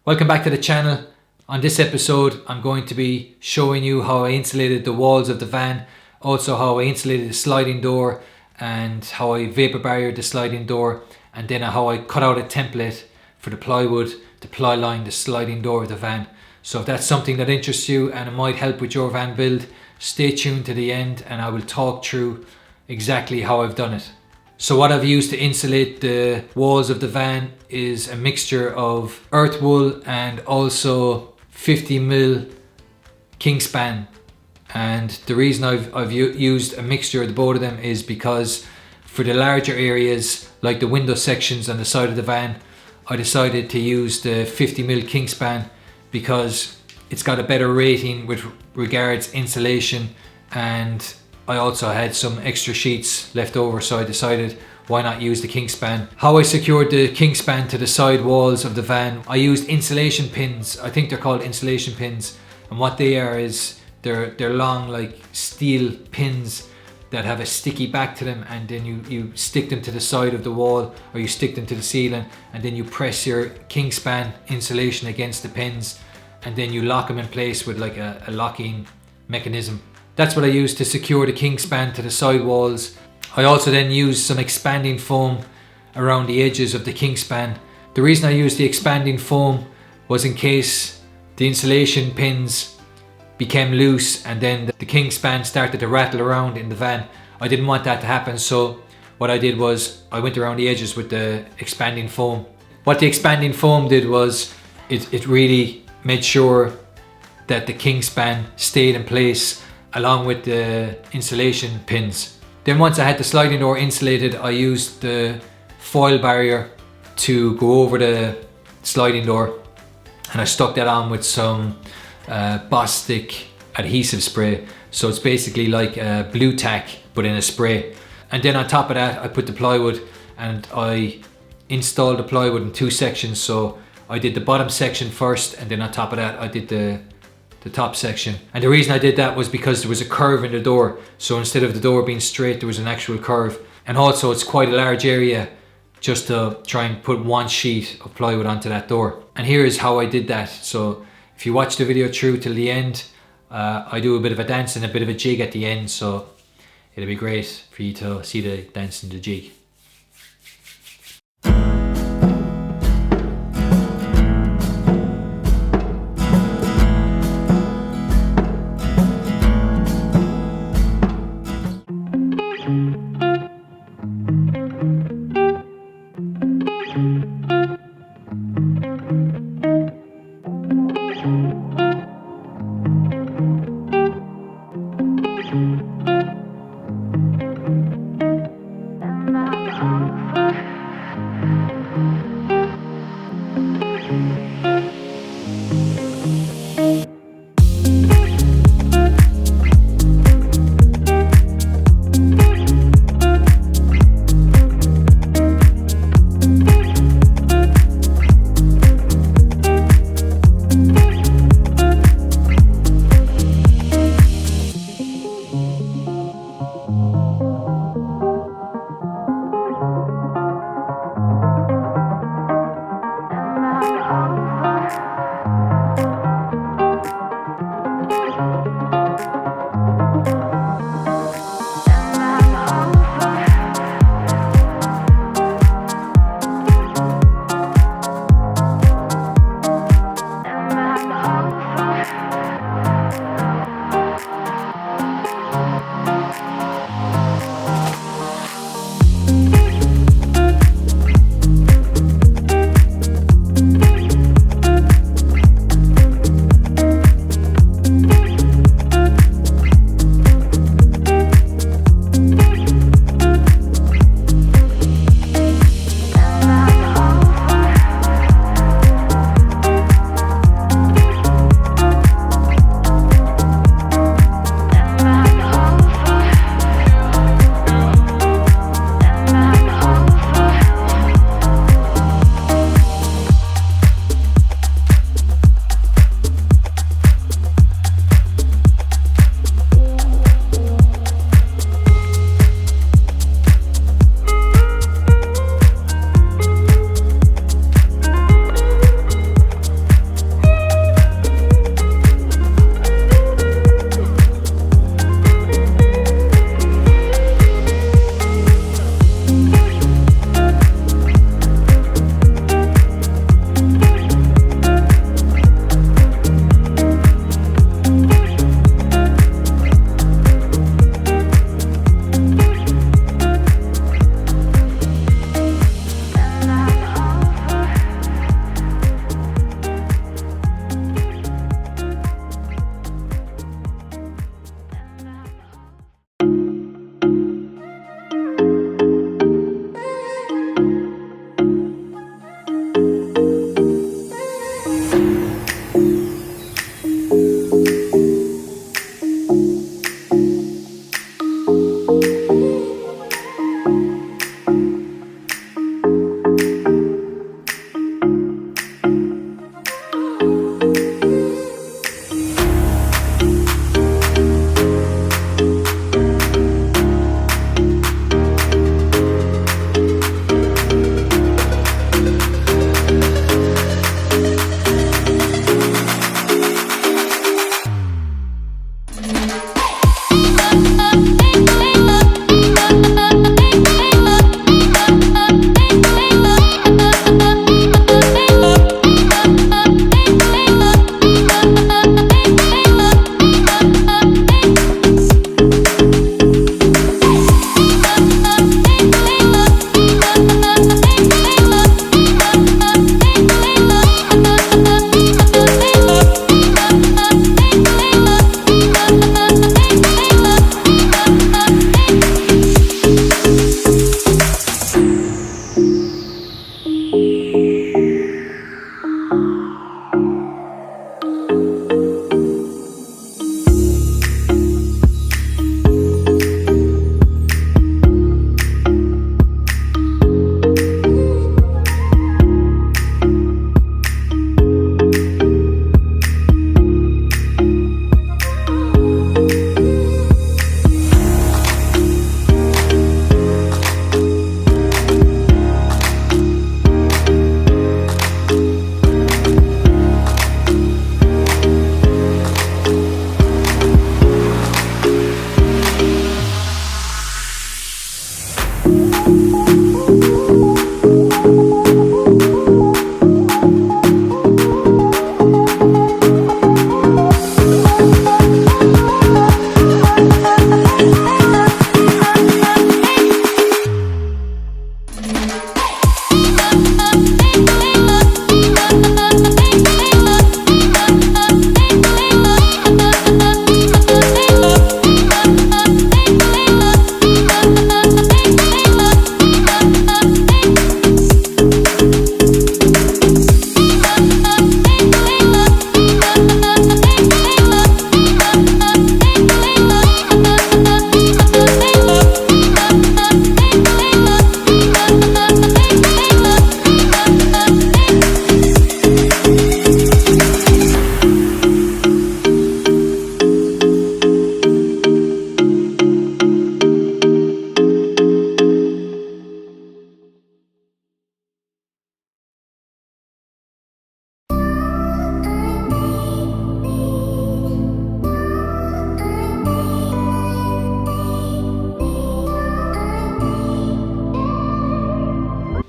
Welcome back to the channel. On this episode I'm going to be showing you how I insulated the walls of the van, also how I insulated the sliding door and how I vapor barriered the sliding door, and then how I cut out a template for the plywood, the Plyline, the sliding door of the van. So if that's something that interests you and it might help with your van build, stay tuned to the end and I will talk through exactly how I've done it. So what I've used to insulate the walls of the van is a mixture of earth wool and also 50mm Kingspan. And the reason I've used a mixture of the both of them is because for the larger areas like the window sections on the side of the van, I decided to use the 50mm Kingspan because it's got a better rating with regards insulation, and I also had some extra sheets left over, so I decided why not use the Kingspan. How I secured the Kingspan to the side walls of the van, I used insulation pins. I think they're called insulation pins, and what they are is they're long like steel pins that have a sticky back to them, and then you stick them to the side of the wall or you stick them to the ceiling, and then you press your Kingspan insulation against the pins, and then you lock them in place with like a locking mechanism. That's what I used to secure the Kingspan to the side walls. I also then used some expanding foam around the edges of the Kingspan. The reason I used the expanding foam was in case the insulation pins became loose and then the Kingspan started to rattle around in the van. I didn't want that to happen, so what I did was I went around the edges with the expanding foam. What the expanding foam did was it really made sure that the Kingspan stayed in place along with the insulation pins. Then once I had the sliding door insulated, I used the foil barrier to go over the sliding door, and I stuck that on with some Bostik adhesive spray. So it's basically like a blue tack but in a spray. And then on top of that I put the plywood, and I installed the plywood in two sections. So I did the bottom section first, and then on top of that I did the top section. And the reason I did that was because there was a curve in the door, so instead of the door being straight there was an actual curve. And also it's quite a large area just to try and put one sheet of plywood onto that door. And here is how I did that. So if you watch the video through till the end, I do a bit of a dance and a bit of a jig at the end, so it'll be great for you to see the dance and the jig.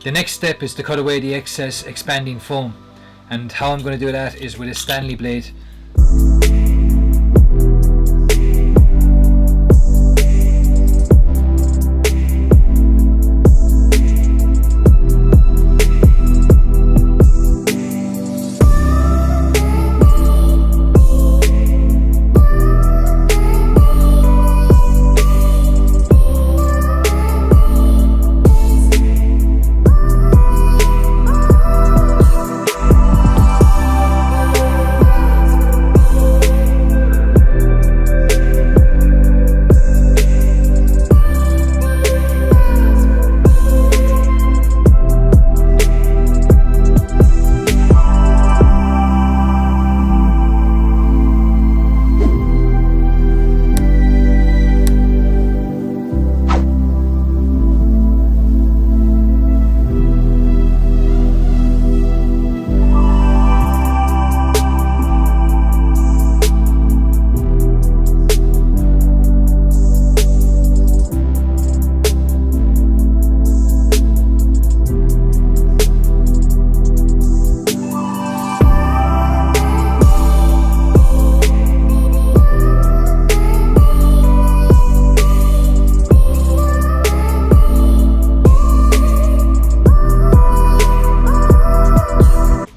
The next step is to cut away the excess expanding foam, and how I'm going to do that is with a Stanley blade.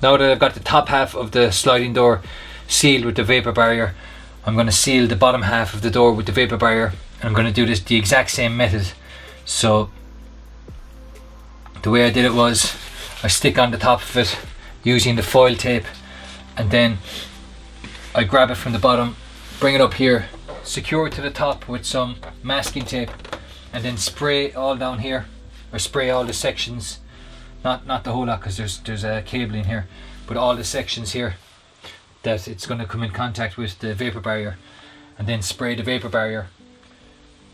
Now that I've got the top half of the sliding door sealed with the vapor barrier, I'm going to seal the bottom half of the door with the vapor barrier, and I'm going to do this the exact same method. So the way I did it was I stick on the top of it using the foil tape, and then I grab it from the bottom, bring it up here, secure it to the top with some masking tape, and then spray all down here, or spray all the sections. Not the whole lot, because there's a cabling here, but all the sections here that it's going to come in contact with the vapor barrier, and then spray the vapor barrier,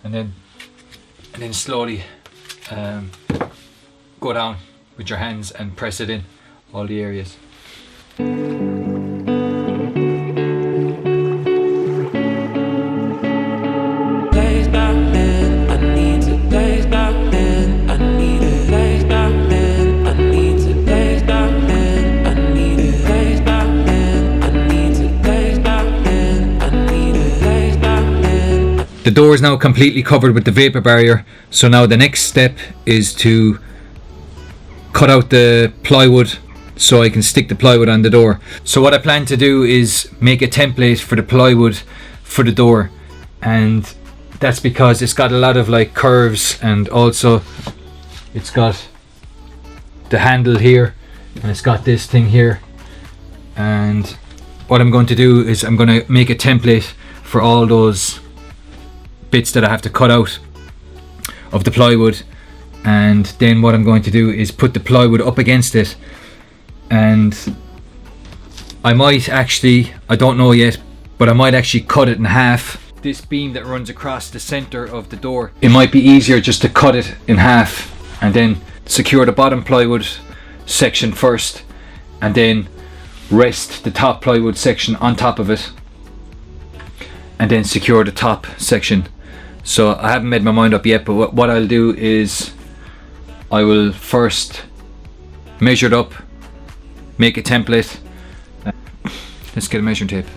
and then slowly go down with your hands and press it in all the areas. The door is now completely covered with the vapor barrier, so now the next step is to cut out the plywood so I can stick the plywood on the door. So what I plan to do is make a template for the plywood for the door, and that's because it's got a lot of like curves, and also it's got the handle here, and it's got this thing here. And what I'm going to do is I'm going to make a template for all those bits that I have to cut out of the plywood, and then what I'm going to do is put the plywood up against it, and I might actually, I don't know yet, but I might actually cut it in half. This beam that runs across the center of the door, it might be easier just to cut it in half and then secure the bottom plywood section first, and then rest the top plywood section on top of it, and then secure the top section. So I haven't made my mind up yet, but what I'll do is I will first measure it up, make a template. Let's get a measuring tape.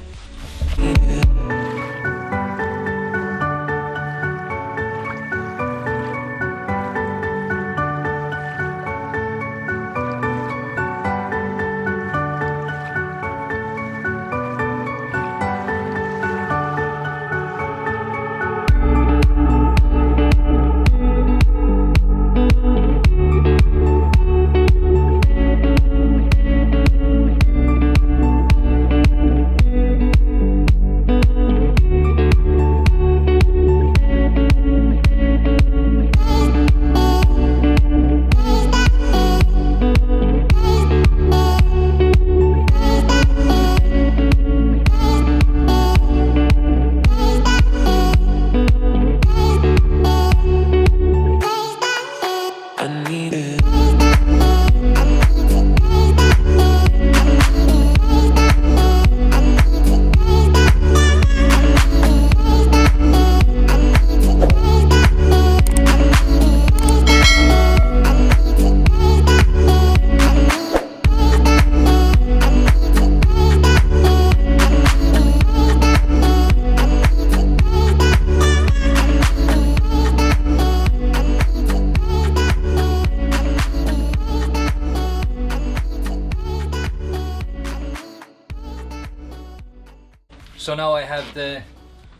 So now I have the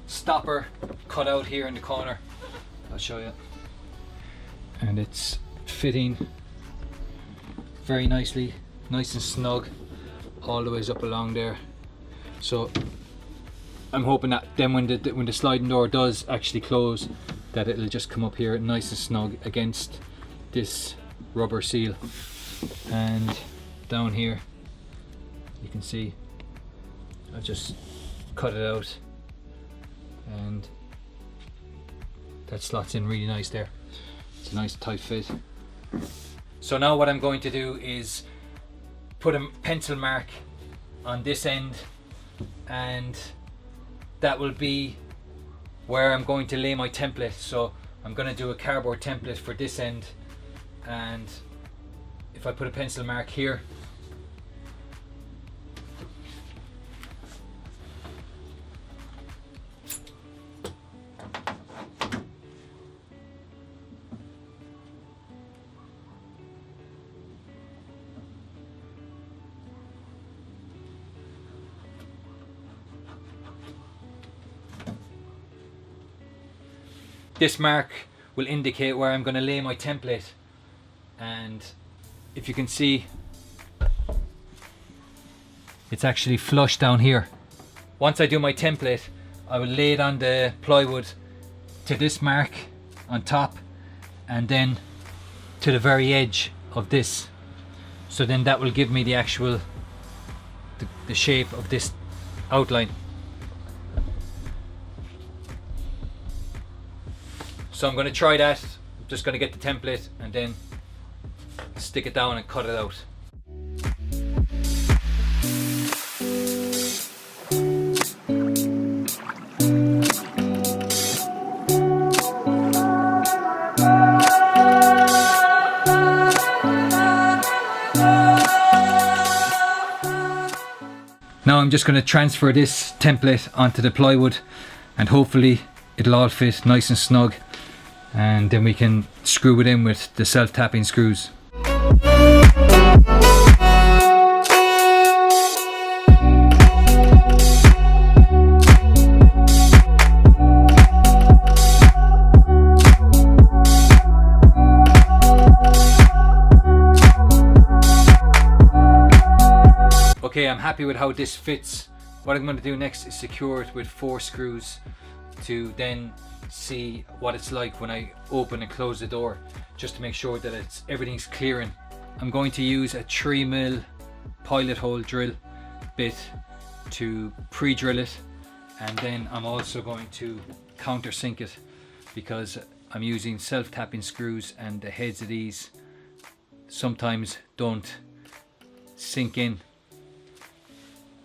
stopper cut out here in the corner. I'll show you. And it's fitting very nicely, nice and snug, all the ways up along there. So I'm hoping that then when the sliding door does actually close, that it'll just come up here nice and snug against this rubber seal. And down here you can see I've just cut it out, and that slots in really nice there. It's a nice tight fit. So now what I'm going to do is put a pencil mark on this end, and that will be where I'm going to lay my template. So I'm going to do a cardboard template for this end, and if I put a pencil mark here, this mark will indicate where I'm going to lay my template. And if you can see, it's actually flush down here. Once I do my template, I will lay it on the plywood to this mark on top, and then to the very edge of this. So then that will give me the actual the shape of this outline. So I'm going to try that. I'm just going to get the template and then stick it down and cut it out. Now I'm just going to transfer this template onto the plywood, and hopefully it'll all fit nice and snug, and then we can screw it in with the self-tapping screws. Okay, I'm happy with how this fits. What I'm going to do next is secure it with 4 screws to then see what it's like when I open and close the door, just to make sure that everything's clearing. I'm going to use a 3mm pilot hole drill bit to pre-drill it, and then I'm also going to countersink it because I'm using self-tapping screws, and the heads of these sometimes don't sink in,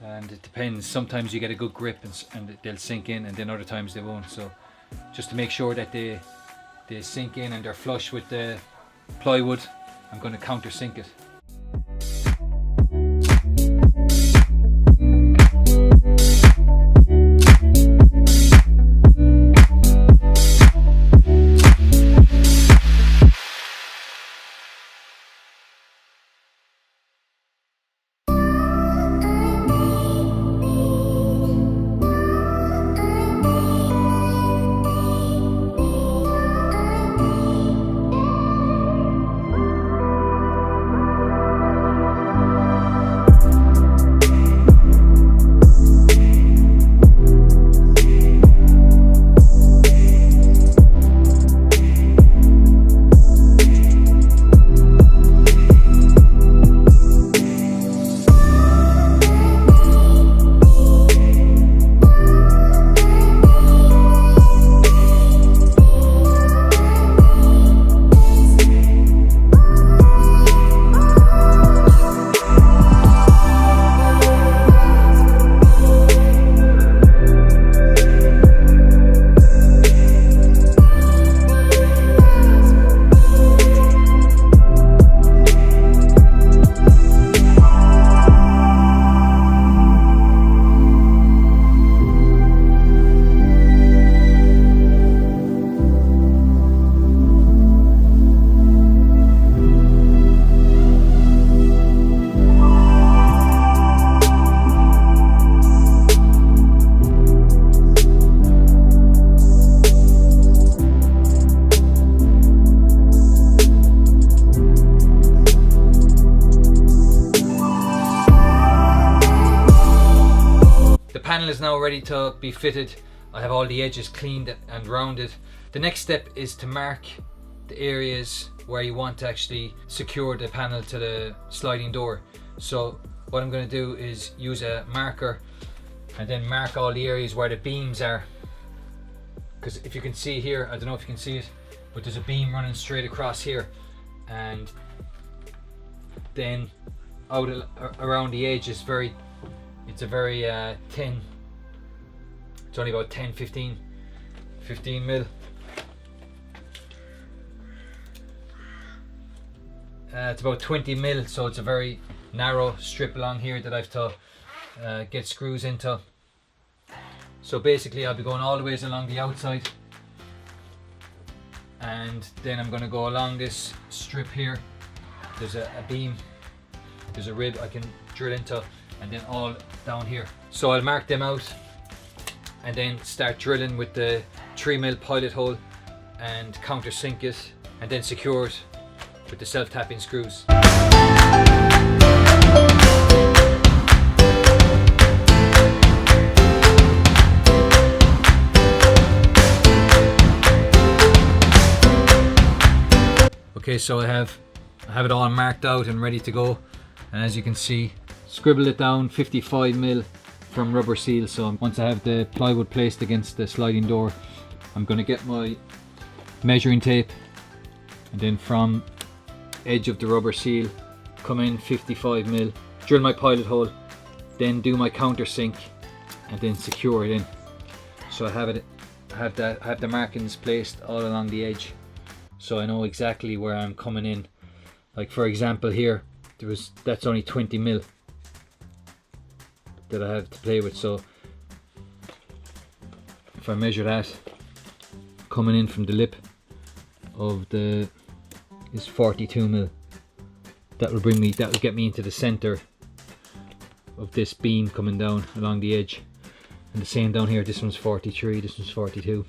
and it depends. Sometimes you get a good grip and they'll sink in, and then other times they won't. So just to make sure that they sink in and they're flush with the plywood, I'm going to countersink it. panel is now ready to be fitted. I have all the edges cleaned and rounded. The next step is to mark the areas where you want to actually secure the panel to the sliding door. So what I'm going to do is use a marker and then mark all the areas where the beams are. Because if you can see here, I don't know if you can see it, but there's a beam running straight across here, and then out around the edge is it's a very thin, it's only about 15 mil. It's about 20 mil, so it's a very narrow strip along here that I have to get screws into. So basically I'll be going all the ways along the outside, and then I'm going to go along this strip here. There's a beam, there's a rib I can drill into, and then all down here. So I'll mark them out and then start drilling with the 3 mil pilot hole and countersink it, and then secure it with the self-tapping screws. Okay, so I have it all marked out and ready to go, and as you can see, scribble it down 55 mil from rubber seal. So once I have the plywood placed against the sliding door, I'm going to get my measuring tape, and then from edge of the rubber seal come in 55 mil, drill my pilot hole, then do my countersink, and then secure it in. So I have the markings placed all along the edge, so I know exactly where I'm coming in. Like for example here, that's only 20 mil that I have to play with. So if I measure that, coming in from the lip of the is 42 mil. That'll get me into the center of this beam coming down along the edge. And the same down here, this one's 43, this one's 42.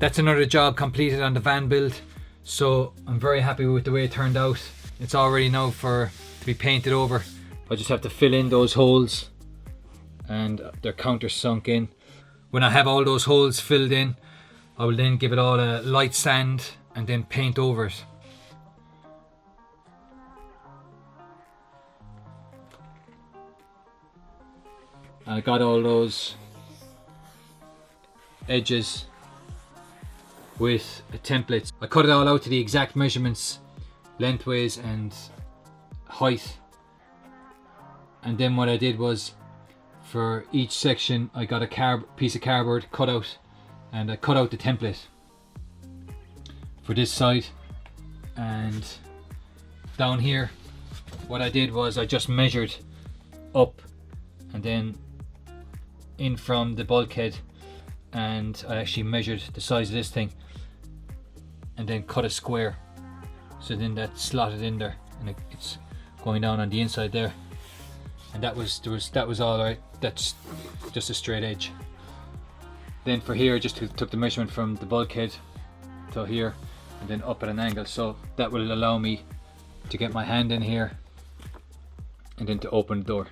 That's another job completed on the van build, so I'm very happy with the way it turned out. It's all ready now to be painted over. I just have to fill in those holes and they're counter sunk in. When I have all those holes filled in, I will then give it all a light sand and then paint over it. I got all those edges with a template. I cut it all out to the exact measurements, lengthways and height. And then what I did was, for each section I got a piece of cardboard cut out, and I cut out the template for this side. And down here what I did was I just measured up and then in from the bulkhead, and I actually measured the size of this thing and then cut a square, so then that's slotted in there and it's going down on the inside there, and that was all right. That's just a straight edge. Then for here I just took the measurement from the bulkhead to here and then up at an angle, so that will allow me to get my hand in here and then to open the door.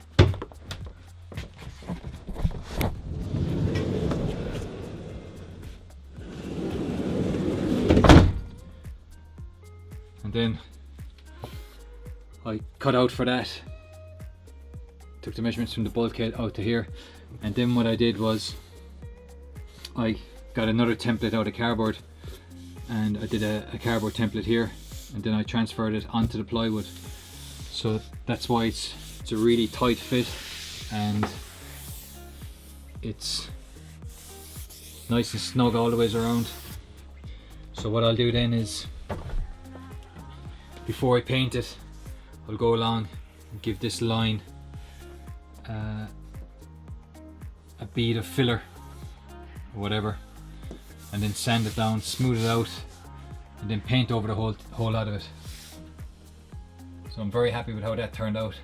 Then I cut out for that, took the measurements from the bulkhead out to here, and then what I did was I got another template out of cardboard, and I did a cardboard template here, and then I transferred it onto the plywood. So that's why it's a really tight fit, and it's nice and snug all the ways around. So what I'll do then is, before I paint it, I'll go along and give this line a bead of filler or whatever, and then sand it down, smooth it out, and then paint over the whole lot of it. So I'm very happy with how that turned out.